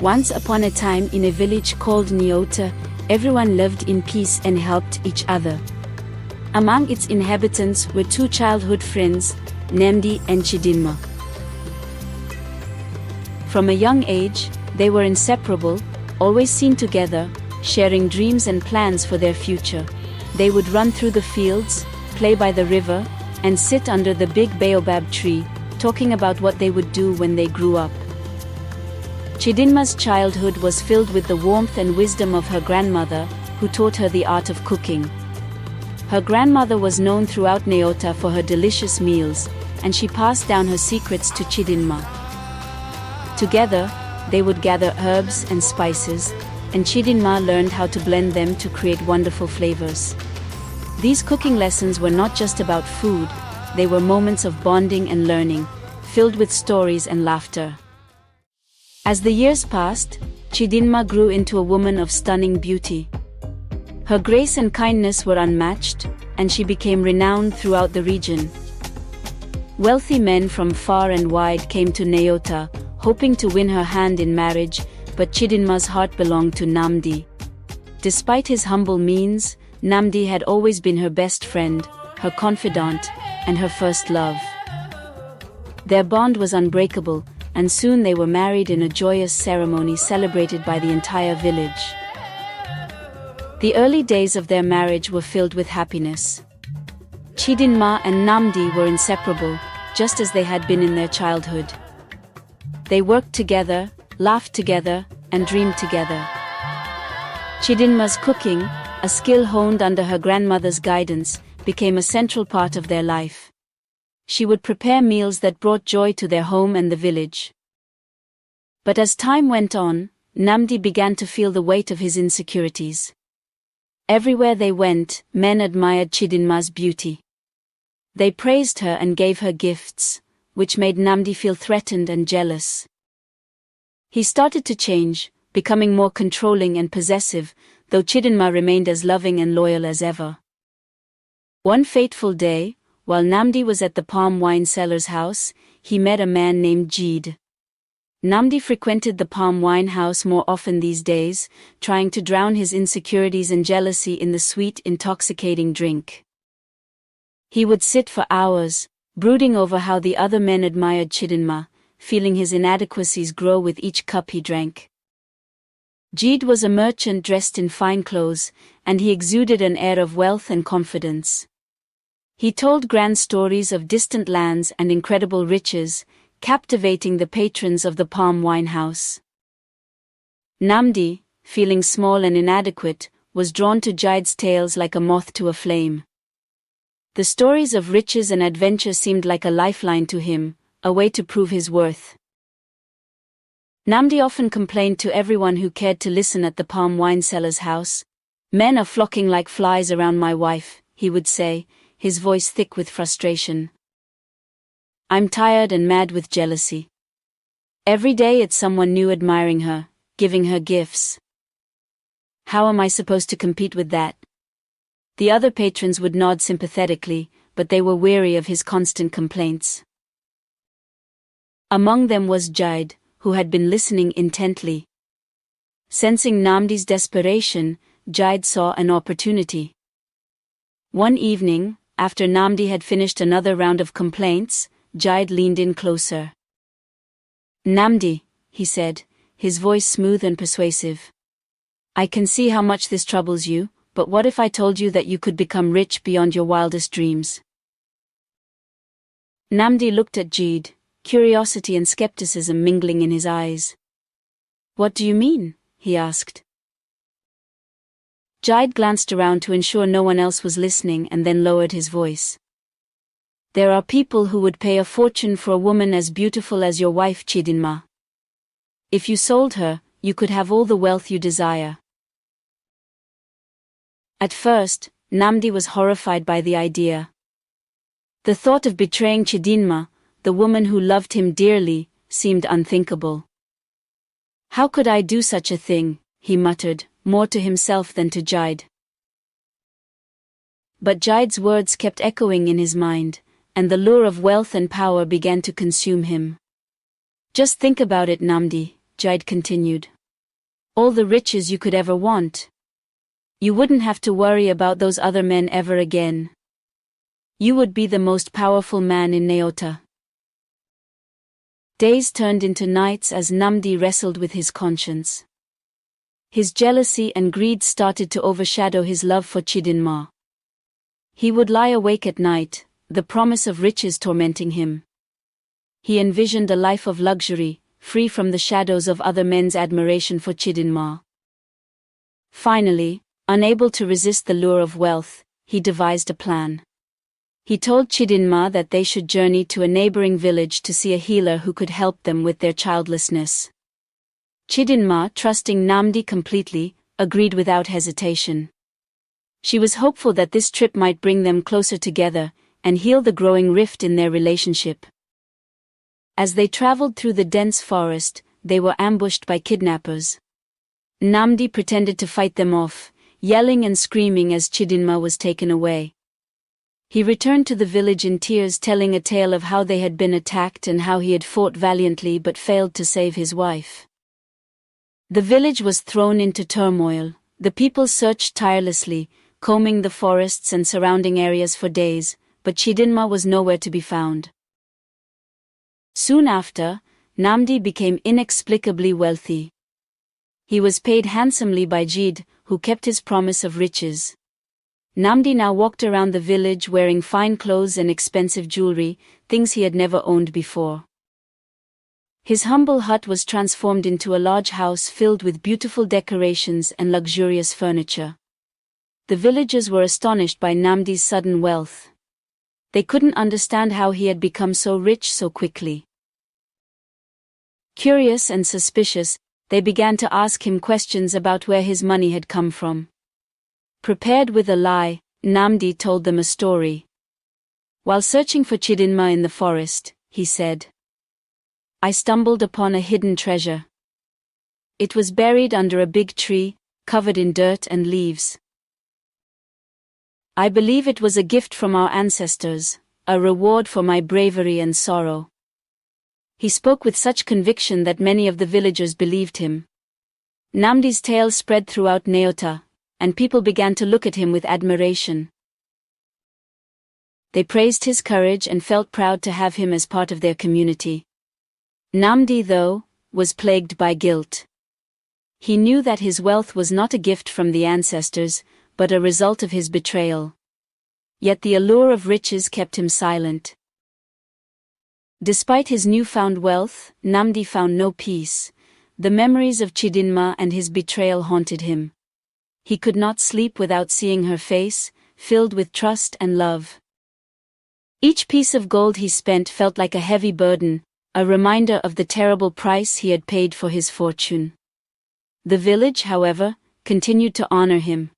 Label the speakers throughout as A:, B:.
A: Once upon a time in a village called Neota, everyone lived in peace and helped each other. Among its inhabitants were two childhood friends, Nnamdi and Chidinma. From a young age, they were inseparable, always seen together, sharing dreams and plans for their future. They would run through the fields, play by the river, and sit under the big baobab tree, talking about what they would do when they grew up. Chidinma's childhood was filled with the warmth and wisdom of her grandmother, who taught her the art of cooking. Her grandmother was known throughout Neota for her delicious meals, and she passed down her secrets to Chidinma. Together, they would gather herbs and spices, and Chidinma learned how to blend them to create wonderful flavors. These cooking lessons were not just about food, they were moments of bonding and learning, filled with stories and laughter. As the years passed, Chidinma grew into a woman of stunning beauty. Her grace and kindness were unmatched, and she became renowned throughout the region. Wealthy men from far and wide came to Neota, hoping to win her hand in marriage, but Chidinma's heart belonged to Nnamdi. Despite his humble means, Nnamdi had always been her best friend, her confidant, and her first love. Their bond was unbreakable, and soon they were married in a joyous ceremony celebrated by the entire village. The early days of their marriage were filled with happiness. Chidinma and Nnamdi were inseparable, just as they had been in their childhood. They worked together, laughed together, and dreamed together. Chidinma's cooking, a skill honed under her grandmother's guidance, became a central part of their life. She would prepare meals that brought joy to their home and the village. But as time went on, Nnamdi began to feel the weight of his insecurities. Everywhere they went, men admired Chidinma's beauty. They praised her and gave her gifts, which made Nnamdi feel threatened and jealous. He started to change, becoming more controlling and possessive, though Chidinma remained as loving and loyal as ever. One fateful day, while Nnamdi was at the palm wine seller's house, he met a man named Maid. Nnamdi frequented the palm wine house more often these days, trying to drown his insecurities and jealousy in the sweet, intoxicating drink. He would sit for hours, brooding over how the other men admired Chidinma, feeling his inadequacies grow with each cup he drank. Maid was a merchant dressed in fine clothes, and he exuded an air of wealth and confidence. He told grand stories of distant lands and incredible riches, captivating the patrons of the palm wine house. Nnamdi, feeling small and inadequate, was drawn to Maid's tales like a moth to a flame. The stories of riches and adventure seemed like a lifeline to him, a way to prove his worth. Nnamdi often complained to everyone who cared to listen at the palm wine seller's house. "Men are flocking like flies around my wife," he would say, his voice thick with frustration. "I'm tired and mad with jealousy. Every day it's someone new admiring her, giving her gifts. How am I supposed to compete with that?" The other patrons would nod sympathetically, but they were weary of his constant complaints. Among them was Maid, who had been listening intently. Sensing Nnamdi's desperation, Maid saw an opportunity. One evening, after Nnamdi had finished another round of complaints, Maid leaned in closer. "Nnamdi," he said, his voice smooth and persuasive. "I can see how much this troubles you, but what if I told you that you could become rich beyond your wildest dreams?" Nnamdi looked at Maid, curiosity and skepticism mingling in his eyes. "What do you mean?" he asked. Maid glanced around to ensure no one else was listening and then lowered his voice. "There are people who would pay a fortune for a woman as beautiful as your wife Chidinma. If you sold her, you could have all the wealth you desire." At first, Nnamdi was horrified by the idea. The thought of betraying Chidinma, the woman who loved him dearly, seemed unthinkable. "How could I do such a thing?" he muttered, more to himself than to Maid. But Maid's words kept echoing in his mind, and the lure of wealth and power began to consume him. "Just think about it, Nnamdi," Jide continued. All the riches you could ever want. You wouldn't have to worry about those other men ever again. You would be the most powerful man in Neota. Days turned into nights as Nnamdi wrestled with his conscience. His jealousy and greed started to overshadow his love for Chidinma. He would lie awake at night, the promise of riches tormenting him. He envisioned a life of luxury, free from the shadows of other men's admiration for Chidinma. Finally, unable to resist the lure of wealth, he devised a plan. He told Chidinma that they should journey to a neighboring village to see a healer who could help them with their childlessness. Chidinma, trusting Nnamdi completely, agreed without hesitation. She was hopeful that this trip might bring them closer together and heal the growing rift in their relationship. As they traveled through the dense forest, they were ambushed by kidnappers. Nnamdi pretended to fight them off, yelling and screaming as Chidinma was taken away. He returned to the village in tears, telling a tale of how they had been attacked and how he had fought valiantly but failed to save his wife. The village was thrown into turmoil. The people searched tirelessly, combing the forests and surrounding areas for days, but Chidinma was nowhere to be found. Soon after, Nnamdi became inexplicably wealthy. He was paid handsomely by Jide, who kept his promise of riches. Nnamdi now walked around the village wearing fine clothes and expensive jewelry, things he had never owned before. His humble hut was transformed into a large house filled with beautiful decorations and luxurious furniture. The villagers were astonished by Nnamdi's sudden wealth. They couldn't understand how he had become so rich so quickly. Curious and suspicious, they began to ask him questions about where his money had come from. Prepared with a lie, Nnamdi told them a story. While searching for Chidinma in the forest, he said, I stumbled upon a hidden treasure. It was buried under a big tree, covered in dirt and leaves. I believe it was a gift from our ancestors, a reward for my bravery and sorrow. He spoke with such conviction that many of the villagers believed him. Nnamdi's tale spread throughout Neota, and people began to look at him with admiration. They praised his courage and felt proud to have him as part of their community. Nnamdi, though, was plagued by guilt. He knew that his wealth was not a gift from the ancestors, but a result of his betrayal. Yet the allure of riches kept him silent. Despite his newfound wealth, Nnamdi found no peace. The memories of Chidinma and his betrayal haunted him. He could not sleep without seeing her face, filled with trust and love. Each piece of gold he spent felt like a heavy burden, a reminder of the terrible price he had paid for his fortune. The village, however, continued to honor him.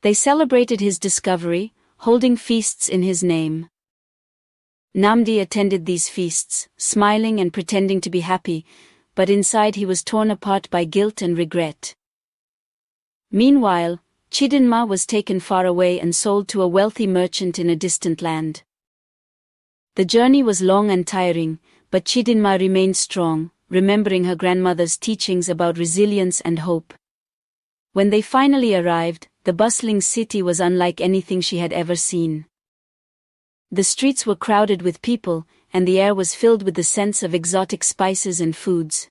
A: They celebrated his discovery, holding feasts in his name. Nnamdi attended these feasts, smiling and pretending to be happy, but inside he was torn apart by guilt and regret. Meanwhile, Chidinma was taken far away and sold to a wealthy merchant in a distant land. The journey was long and tiring, but Chidinma remained strong, remembering her grandmother's teachings about resilience and hope. When they finally arrived, the bustling city was unlike anything she had ever seen. The streets were crowded with people, and the air was filled with the scents of exotic spices and foods.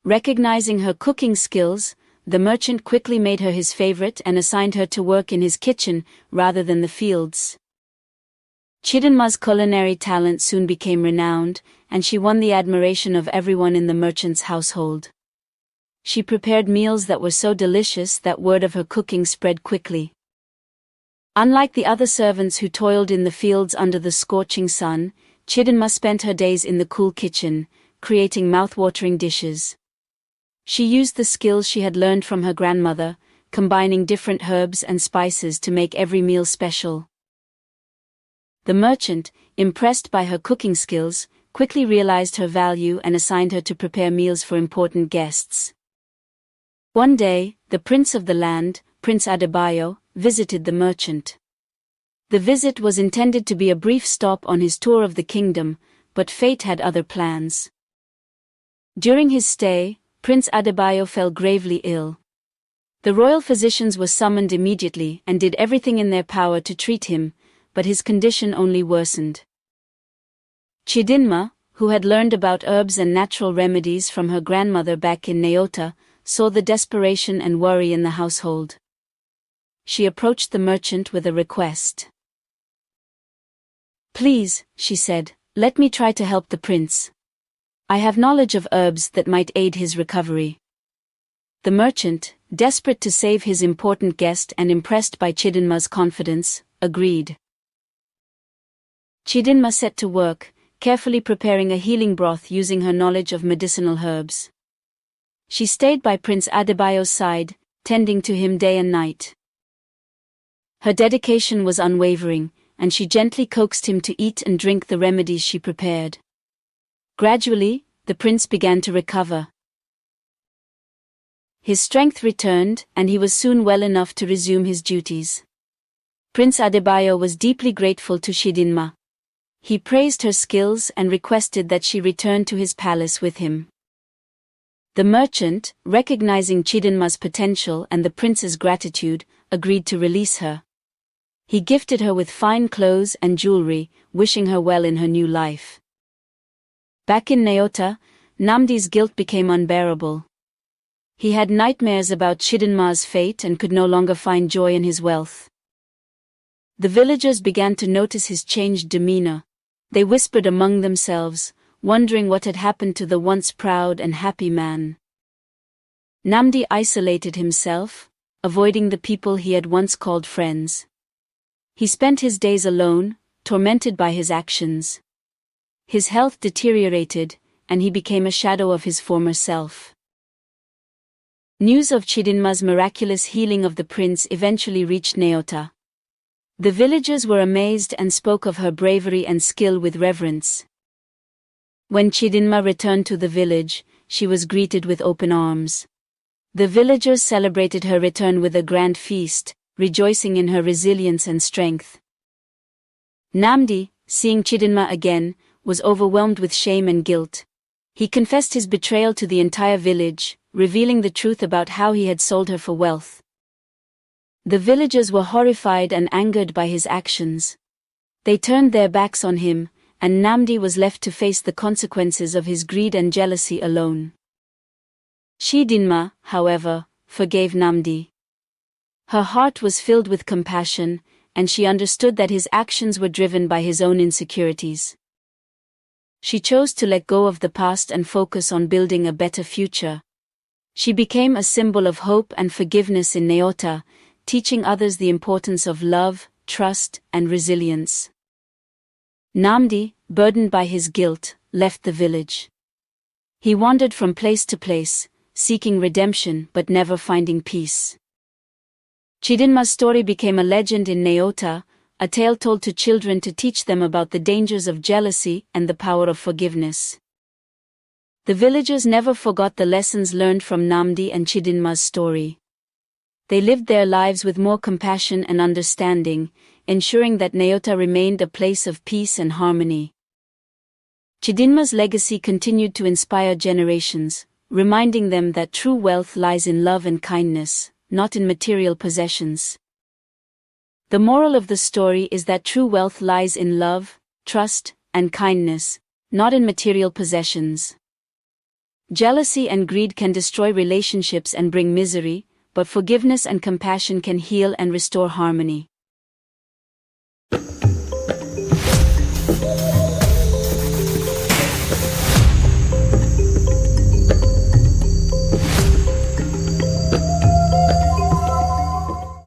A: Recognizing her cooking skills, the merchant quickly made her his favorite and assigned her to work in his kitchen rather than the fields. Chidinma's culinary talent soon became renowned, and she won the admiration of everyone in the merchant's household. She prepared meals that were so delicious that word of her cooking spread quickly. Unlike the other servants who toiled in the fields under the scorching sun, Chidinma spent her days in the cool kitchen, creating mouth-watering dishes. She used the skills she had learned from her grandmother, combining different herbs and spices to make every meal special. The merchant, impressed by her cooking skills, quickly realized her value and assigned her to prepare meals for important guests. One day, the prince of the land, Prince Adebayo, visited the merchant. The visit was intended to be a brief stop on his tour of the kingdom, but fate had other plans. During his stay, Prince Adebayo fell gravely ill. The royal physicians were summoned immediately and did everything in their power to treat him, but his condition only worsened. Chidinma, who had learned about herbs and natural remedies from her grandmother back in Neota, saw the desperation and worry in the household. She approached the merchant with a request. "Please," she said, "let me try to help the prince. I have knowledge of herbs that might aid his recovery." The merchant, desperate to save his important guest and impressed by Chidinma's confidence, agreed. Chidinma set to work, carefully preparing a healing broth using her knowledge of medicinal herbs. She stayed by Prince Adebayo's side, tending to him day and night. Her dedication was unwavering, and she gently coaxed him to eat and drink the remedies she prepared. Gradually, the prince began to recover. His strength returned, and he was soon well enough to resume his duties. Prince Adebayo was deeply grateful to Chidinma. He praised her skills and requested that she return to his palace with him. The merchant, recognizing Chidinma's potential and the prince's gratitude, agreed to release her. He gifted her with fine clothes and jewelry, wishing her well in her new life. Back in Neota, Nnamdi's guilt became unbearable. He had nightmares about Chidinma's fate and could no longer find joy in his wealth. The villagers began to notice his changed demeanor. They whispered among themselves, wondering what had happened to the once proud and happy man. Nnamdi isolated himself, avoiding the people he had once called friends. He spent his days alone, tormented by his actions. His health deteriorated, and he became a shadow of his former self. News of Chidinma's miraculous healing of the prince eventually reached Neota. The villagers were amazed and spoke of her bravery and skill with reverence. When Chidinma returned to the village, she was greeted with open arms. The villagers celebrated her return with a grand feast, rejoicing in her resilience and strength. Nnamdi, seeing Chidinma again, was overwhelmed with shame and guilt. He confessed his betrayal to the entire village, revealing the truth about how he had sold her for wealth. The villagers were horrified and angered by his actions. They turned their backs on him, and Nnamdi was left to face the consequences of his greed and jealousy alone. Chidinma, however, forgave Nnamdi. Her heart was filled with compassion, and she understood that his actions were driven by his own insecurities. She chose to let go of the past and focus on building a better future. She became a symbol of hope and forgiveness in Neota, teaching others the importance of love, trust, and resilience. Nnamdi, burdened by his guilt, left the village. He wandered from place to place, seeking redemption but never finding peace. Chidinma's story became a legend in Neota, a tale told to children to teach them about the dangers of jealousy and the power of forgiveness. The villagers never forgot the lessons learned from Nnamdi and Chidinma's story. They lived their lives with more compassion and understanding, ensuring that Neota remained a place of peace and harmony. Chidinma's legacy continued to inspire generations, reminding them that true wealth lies in love and kindness, not in material possessions. The moral of the story is that true wealth lies in love, trust, and kindness, not in material possessions. Jealousy and greed can destroy relationships and bring misery, but forgiveness and compassion can heal and restore harmony.